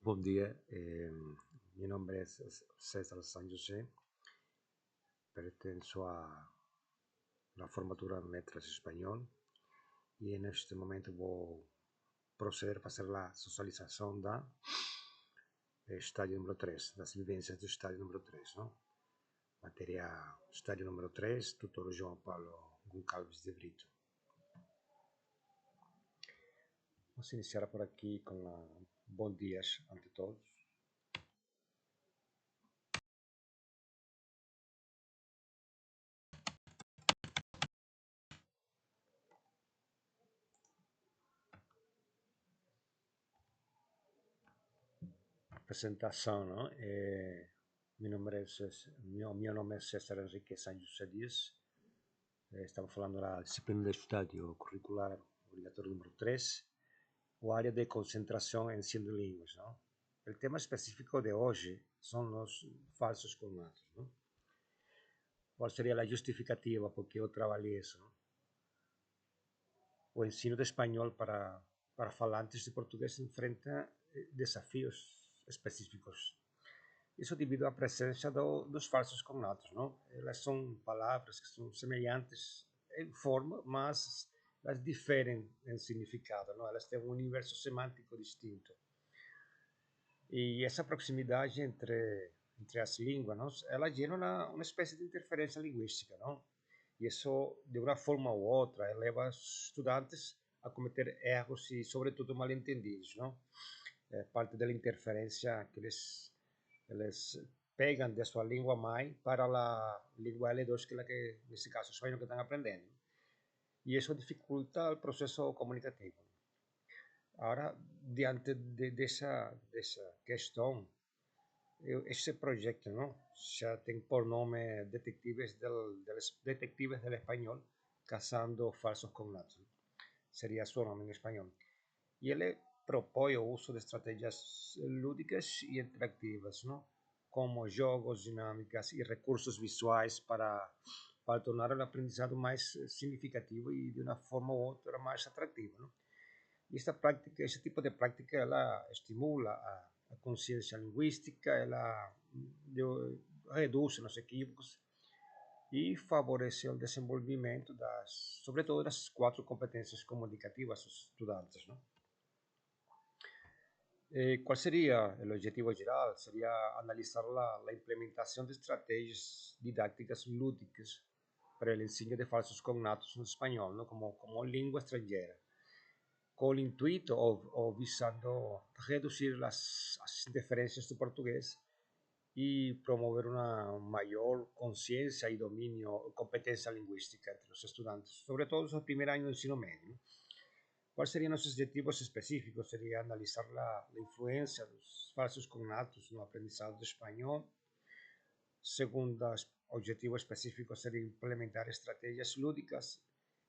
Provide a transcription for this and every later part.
Bom dia, mi nombre es César San José, pertenço a la formatura en Letras Español y en este momento voy a proceder para hacer la socialización da estádio número 3, das vivências do estádio número 3, não? Matéria estádio número 3, tutor João Paulo Goncalves de Brito. Vamos iniciar por aqui com bom dias ante todos. Apresentação, não? Meu nome é César Henrique San José Dias. Estamos falando da disciplina de estádio curricular obrigatório número 3, o área de concentração em ensino de línguas, não? O tema específico de hoje são os falsos cognatos, não? Qual seria a justificativa por que eu trabalhei isso, não? O ensino de espanhol para falantes de português enfrenta desafios específicos. Isso devido à presença dos falsos cognatos, não? Elas são palavras que são semelhantes em forma, mas elas diferem em significado, não? Elas têm um universo semântico distinto. E essa proximidade entre as línguas, não? Ela gera uma espécie de interferência linguística, não? E isso, de uma forma ou outra, leva os estudantes a cometer erros e, sobretudo, mal-entendidos, não? É parte da interferência que eles pegam de sua língua mãe para a língua L2, que é a que, nesse caso, o espanhol que estão aprendendo. E isso dificulta o processo comunicativo. Agora, diante dessa questão, este projeto, não, já tem por nome Detectives del Espanhol Cazando Falsos Cognatos. Seria seu nome em espanhol. E ele propõe o uso de estratégias lúdicas e interactivas, não? Como jogos, dinâmicas e recursos visuais para tornar o aprendizado mais significativo e de uma forma ou outra mais atrativo, não? E esse tipo de prática, ela estimula a consciência linguística, ela reduz os equívocos e favorece o desenvolvimento sobretudo das 4 competências comunicativas dos estudantes, não? ¿Cuál sería el objetivo general? Sería analizar la implementación de estrategias didácticas lúdicas para el enseño de falsos cognatos en español, ¿no? como lengua extranjera, con el intuito o visando reducir las diferencias do portugués y promover una mayor conciencia y dominio, competencia lingüística entre los estudiantes, sobre todo en el primer año de ensino medio, ¿no? ¿Cuáles serían os objetivos específicos? Sería analizar a influência dos falsos cognatos no aprendizado do espanhol. Segundo objetivo específico seria implementar estratégias lúdicas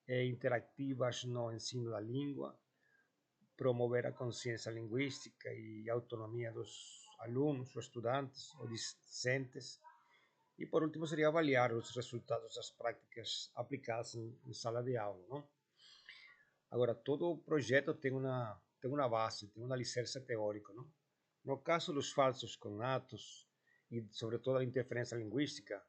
e interactivas no ensino da língua, promover a consciência linguística e a autonomia dos alunos, ou estudantes, ou discentes. E por último seria avaliar os resultados das práticas aplicadas em sala de aula, não? Agora, todo projeto tem uma base, tem um alicerce teórico, não? No caso dos falsos cognatos e, sobretudo, a interferência linguística,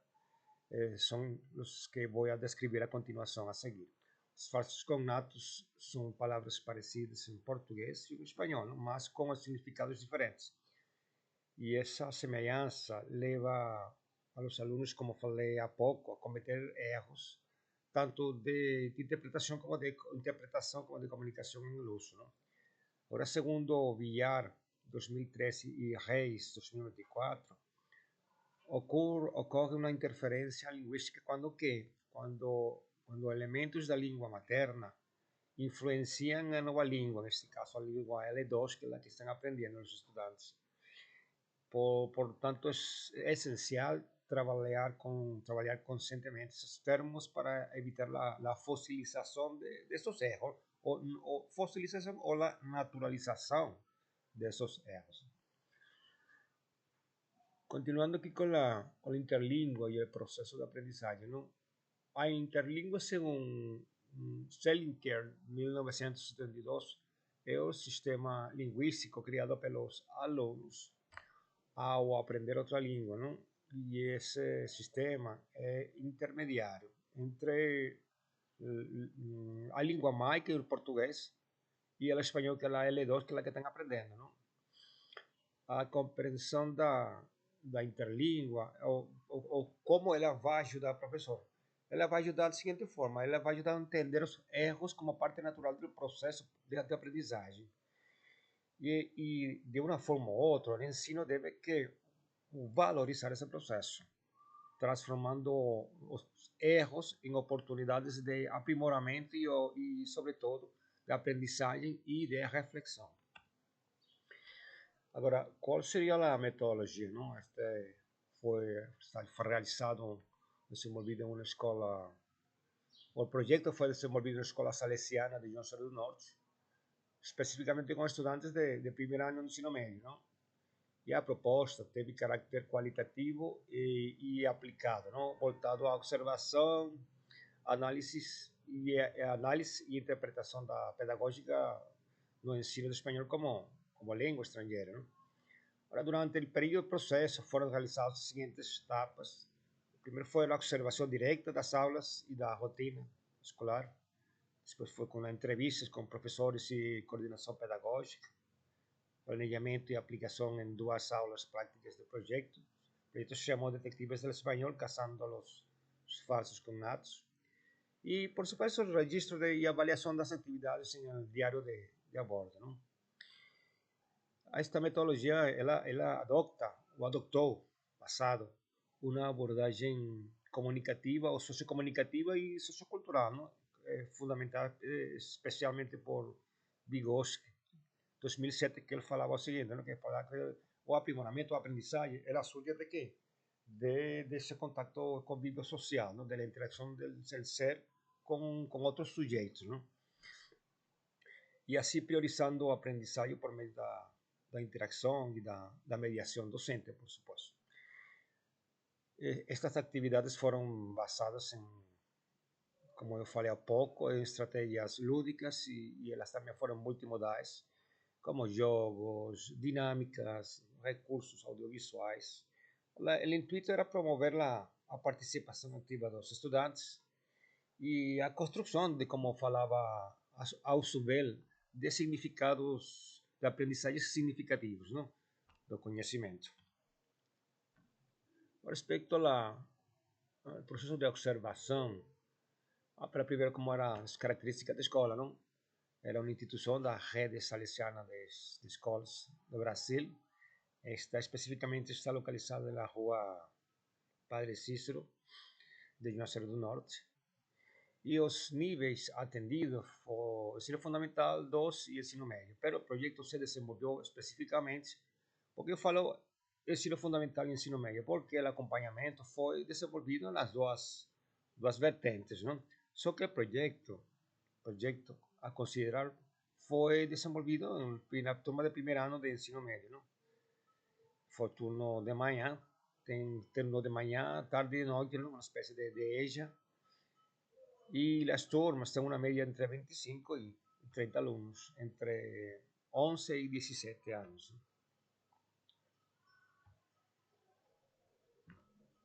são os que vou descrever a continuação, a seguir. Os falsos cognatos são palavras parecidas em português e em espanhol, não? Mas com significados diferentes. E essa semelhança leva aos alunos, como falei há pouco, a cometer erros tanto de interpretação como de comunicação em uso, não? Agora, segundo Villar, 2013, e Reis, 2024, ocorre uma interferência linguística quando elementos da língua materna influenciam a nova língua, neste caso a língua L2, que é a que estão aprendendo os estudantes. Portanto, é essencial trabalhar conscientemente esses termos para evitar a fossilização desses erros, ou fossilização ou a naturalização desses erros. Continuando aqui com a interlíngua e o processo de aprendizagem, não? A interlíngua, segundo Selinger, 1972, é o sistema linguístico criado pelos alunos ao aprender outra língua, não? E esse sistema é intermediário entre a língua mãe, que é o português, e o espanhol, que é a L2, que é a que estão aprendendo, não? A compreensão da interlíngua, ou como ela vai ajudar o professor. Ela vai ajudar da seguinte forma: ela vai ajudar a entender os erros como parte natural do processo de aprendizagem. E de uma forma ou outra, o ensino deve que valorizar esse processo, transformando os erros em oportunidades de aprimoramento e sobretudo, de aprendizagem e de reflexão. Agora, qual seria a metodologia? Não? Foi realizado, desenvolvido em uma escola. O projeto foi desenvolvido na Escola Salesiana de João Soares do Norte, especificamente com estudantes de primeiro ano do ensino médio. Não? E a proposta teve caráter qualitativo e aplicado, não? Voltado à observação, análise e interpretação da pedagógica no ensino do espanhol como língua estrangeira. Não? Ahora, durante el período del proceso fueron realizadas las siguientes etapas. Primero fue la observación directa de las aulas y de la rutina escolar. Después fue con entrevistas con profesores y coordinación pedagógica, planeamiento y aplicación en 2 aulas prácticas del proyecto. El proyecto se llamó Detectives del Español, cazando los falsos cognatos. Y, por supuesto, el registro y avaliación de las actividades en el diario de a bordo, ¿no? Esta metodologia ela adoptou passado uma abordagem comunicativa ou sociocomunicativa e sociocultural, não? Fundamentada especialmente por Vygotsky, 2007, que ele falava o seguinte, não? Que falava que o aprimoramento, a aprendizagem, ela surge de quê? Desse contato convívio social, não? Da interação do ser com outros sujeitos, não? E assim priorizando a aprendizagem por meio da interação e da mediação docente, por supuesto. Estas atividades foram basadas em, como eu falei há pouco, em estratégias lúdicas e elas também foram multimodais, como jogos, dinâmicas, recursos audiovisuais. O intuito era promover a participação ativa dos estudantes e a construção de, como falava Ausubel, de significados, de aprendizagens significativos, não? Do conhecimento. Respecto ao processo de observação, para primeiro como eram as características da escola, não? Era uma instituição da rede salesiana de escolas do Brasil. Está localizada na rua Padre Cícero, de João Soares do Norte. E os níveis atendidos foram ensino fundamental 2 e ensino médio. Pero o projeto se desenvolveu especificamente, porque eu falo ensino fundamental e ensino médio, porque o acompanhamento foi desenvolvido nas duas vertentes, não? Só que o projeto a considerar foi desenvolvido na turma de primeiro ano de ensino médio, não? Foi turno de manhã, tem turno de manhã, tarde e noite, uma espécie de EJA. Y las turmas tienen una media entre 25 y 30 alumnos, entre 11 y 17 años.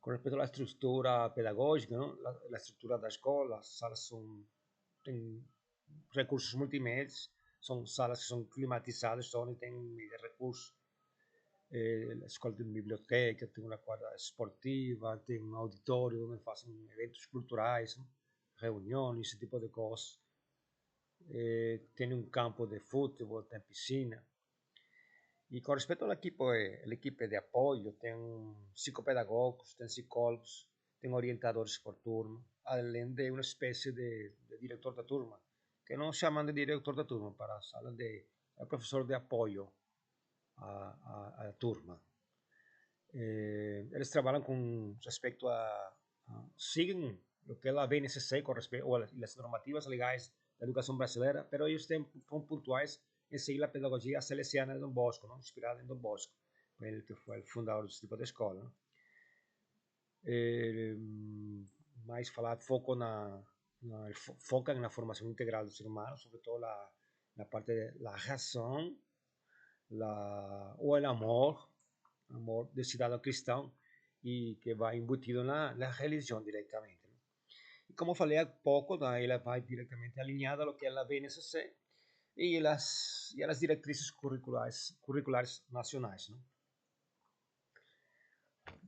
Con respecto a la estructura pedagógica, ¿no? La estructura de la escuela, las salas tienen recursos multimedia, son salas que son climatizadas, y tienen recursos. La escuela tiene biblioteca, tiene una quadra esportiva, tiene un auditorio donde hacen eventos culturales, ¿no? Reuniones, ese tipo de cosas. Tem um campo de futebol, tem piscina. E com respeito ao equipe de apoio, tem psicopedagogos, tem psicólogos, tem orientadores por turma, além de uma espécie de diretor da turma, que não chamam de diretor da turma, para a sala de professor de apoio à turma. Eles trabalham com respeito seguem o que é a BNCC com respeito às normativas legais da educação brasileira, mas eles são pontuais em seguir a pedagogia salesiana de Dom Bosco, não? Inspirada em Dom Bosco, ele que foi o fundador desse tipo de escola. Não? Mais falar foca na formação integral do ser humano, sobretudo la parte de la razón, o el amor de ciudadano cristiano, y que va embutido en la religión directamente, ¿no? Y como falei há pouco, ela vai diretamente alinhada a lo que é a BNCC e as diretrizes curriculares nacionais, ¿no?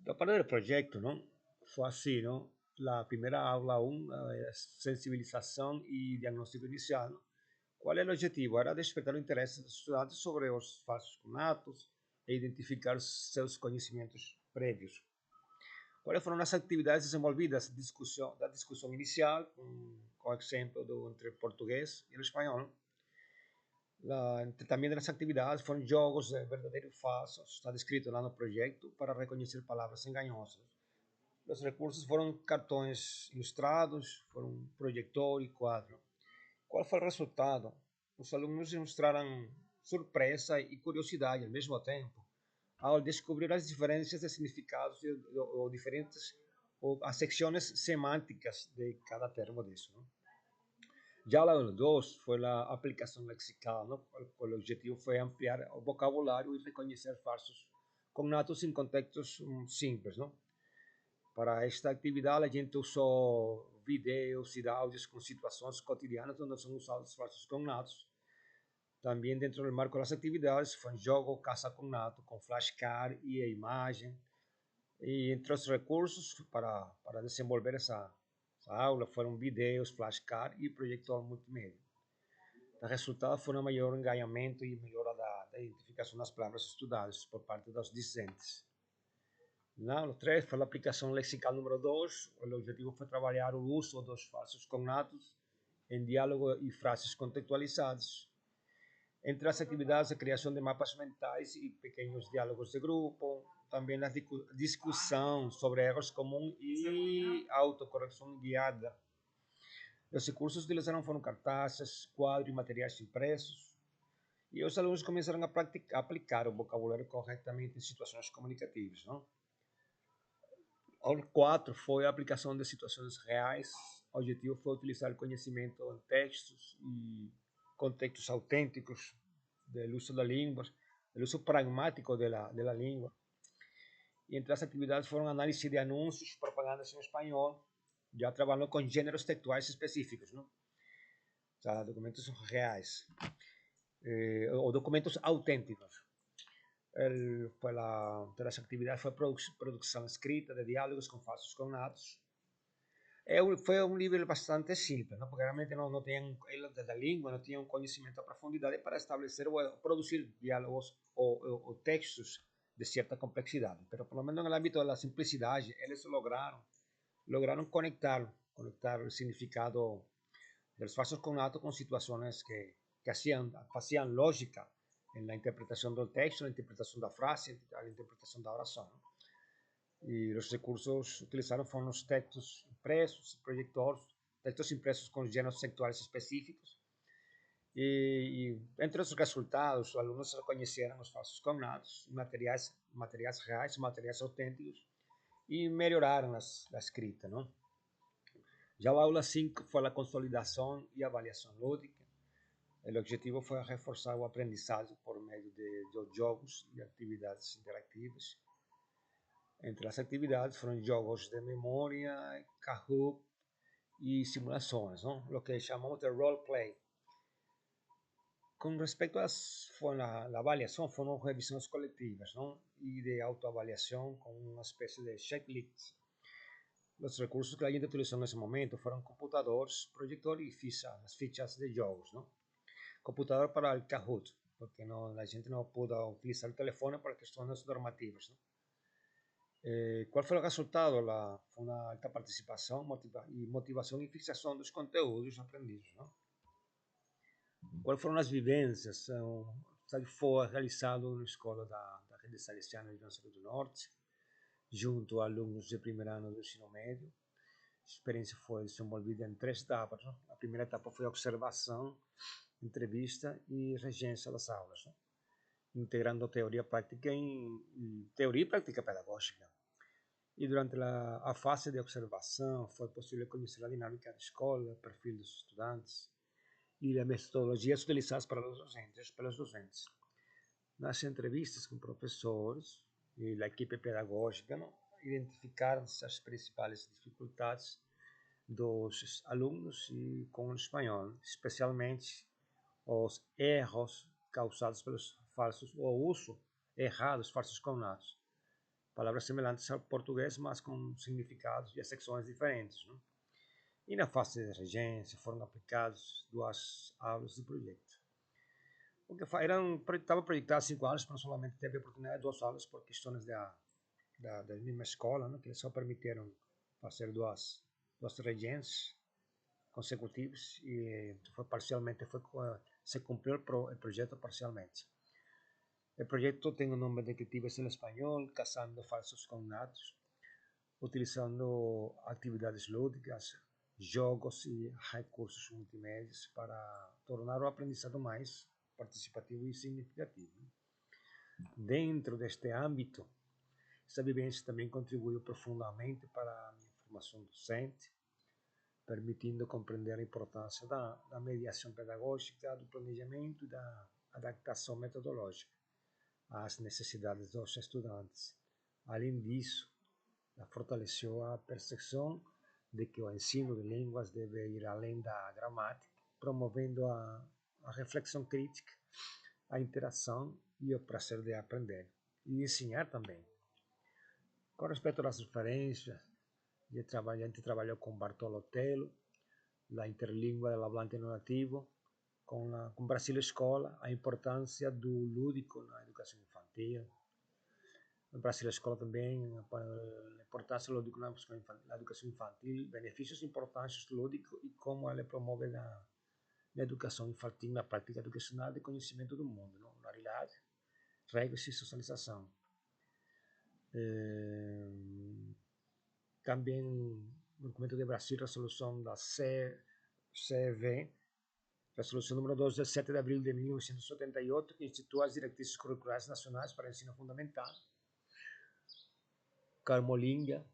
A parte del proyecto, ¿no? Fue así, ¿no? La primera aula 1 es sensibilización y diagnóstico inicial, ¿no? ¿Cuál es el objetivo? Era despertar o interesse dos estudantes sobre os falsos cognatos e identificar seus conhecimentos prévios. Quais foram as atividades desenvolvidas da discussão inicial, com o exemplo entre português e o espanhol, ¿no? Também das atividades foram jogos de verdadeiro e falso, está descrito lá no projeto, para reconhecer palavras enganosas. Os recursos foram cartões ilustrados, foram projetor e quadro. Qual foi o resultado? Os alunos mostraram surpresa e curiosidade ao mesmo tempo, ao descobrir as diferenças de significados ou diferentes ou as secções semânticas de cada termo disso, ¿no? Já la 2 foi a aplicação lexical, ¿no? O objetivo foi ampliar o vocabulário e reconhecer falsos cognatos em contextos simples, ¿no? Para esta atividade, a gente usou vídeos e áudios com situações cotidianas onde são usados falsos cognatos. Também, dentro do marco das atividades, foi um jogo caça cognato com flashcard e a imagem. E entre os recursos para desenvolver essa aula foram vídeos, flashcard e projetor multimédia. O resultado foi um maior engajamento e melhora da identificação das palavras estudadas por parte dos discentes. No 3 foi a aplicação lexical número 2. O objetivo foi trabalhar o uso dos falsos cognatos em diálogo e frases contextualizadas. Entre as atividades, a criação de mapas mentais e pequenos diálogos de grupo, também a discussão sobre erros comuns e autocorreção guiada. Os recursos utilizaram foram cartazes, quadros e materiais impressos, e os alunos começaram a aplicar o vocabulário corretamente em situações comunicativas, não? O 4 foi a aplicação de situações reais. O objetivo foi utilizar o conhecimento em textos e contextos autênticos do uso da língua, do uso pragmático da língua. E entre as atividades foram análise de anúncios, propagandas em espanhol, já trabalhando com gêneros textuais específicos, não? O sea, documentos reais, ou documentos autênticos. Outra das atividades foi produção escrita de diálogos com falsos cognatos. Foi um nível bastante simples, ¿no? Porque realmente não tinham, eles da língua não tinham conhecimento a profundidade para estabelecer ou produzir diálogos ou textos de certa complexidade. Mas, por lo menos no âmbito da simplicidade, eles lograram conectar o significado dos falsos cognatos com situações que faziam lógica na interpretação do texto, na interpretação da frase, na interpretação da oração, ¿no? E os recursos utilizados foram os textos impressos, projetores, textos impressos com gêneros textuais específicos. E entre os resultados, os alunos reconheceram os falsos cognatos, materiais reais, materiais autênticos, e melhoraram a escrita, não? Já a aula 5 foi a consolidação e avaliação lúdica. O objetivo foi reforçar o aprendizagem por meio de jogos e atividades interativas. Entre as atividades foram jogos de memória, Kahoot e simulações, não? O que chamamos de roleplay. Com respeito à avaliação, foram revisões coletivas, não? E de autoavaliação com uma espécie de checklist. Os recursos que a gente utilizou nesse momento foram computadores, projetor e as fichas de jogos, não? Computador para o Kahoot, porque a gente não pôde utilizar o telefone por questões normativas, não? Qual foi o resultado? Foi uma alta participação e motivação e fixação dos conteúdos aprendidos, não? Quais foram as vivências? O estágio foi realizado na escola da Rede Salesiana de Rio Grande do Norte, junto a alunos de primeiro ano do ensino médio. A experiência foi desenvolvida em 3 etapas, não? A primeira etapa foi a observação, entrevista e regência das aulas, não? Integrando teoria e prática pedagógica. E durante a fase de observação foi possível conhecer a dinâmica da escola, o perfil dos estudantes e as metodologias utilizadas pelos docentes. Nas entrevistas com professores e a equipe pedagógica, identificaram-se as principais dificuldades dos alunos e com o espanhol, especialmente os erros causados pelos falsos, ou o uso errado dos falsos cognatos. Palavras semelhantes ao português, mas com significados e acepções diferentes. E na fase de regência foram aplicadas 2 aulas do projeto. O que estava projetado 5 aulas, mas solamente teve a oportunidade de 2 aulas por questões da mesma escola, que só permitiram fazer duas regências consecutivas e se cumpriu o projeto parcialmente. O projeto tem o nome de Detectives em Espanhol, Cazando Falsos Cognatos, utilizando atividades lúdicas, jogos e recursos multimédia para tornar o aprendizado mais participativo e significativo. Dentro deste âmbito, essa vivência também contribuiu profundamente para a minha formação docente, permitindo compreender a importância da mediação pedagógica, do planejamento e da adaptação metodológica às necessidades dos estudantes. Além disso, fortaleceu a percepção de que o ensino de línguas deve ir além da gramática, promovendo a reflexão crítica, a interação e o prazer de aprender e ensinar também. Com respeito às referências, a gente trabalhou com Bartolo Tello, a interlíngua do hablante no nativo, com Brasil Escola, a importância do lúdico na educação infantil. No Brasil Escola também, a importância do lúdico na educação infantil, benefícios importantes do lúdico e como ele promove na educação infantil, na prática educacional de conhecimento do mundo, realidade, regras e socialização. Também no documento de Brasil, resolução da CEV, resolução número 2 de 7 de abril de 1978, que institui as diretrizes curriculares nacionais para o ensino fundamental. Carmolinga,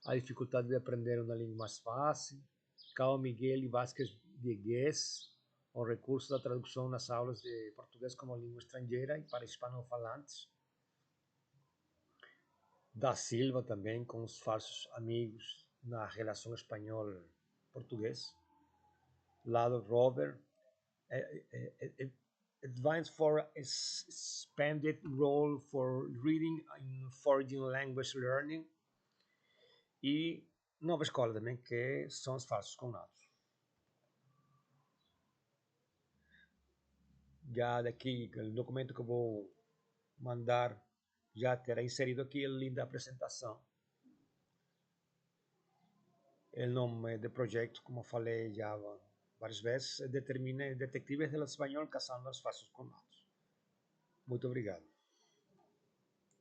a dificuldade de aprender uma língua mais fácil. Cao Miguel e Vázquez Diegues, o recurso da tradução nas aulas de português como língua estrangeira e para hispanofalantes. Da Silva também, com os falsos amigos na relação espanhol-português. Lado Robert, Advice for Expanded Role for Reading in Foreign Language Learning. E Nova Escola também, que são os falsos cognatos. Já daqui, o documento que eu vou mandar já terá inserido aqui o link da apresentação. O nome do projeto, como falei já várias vezes, determina Detectives del Espanhol Cazando os Falsos Cognatos. Muito obrigado.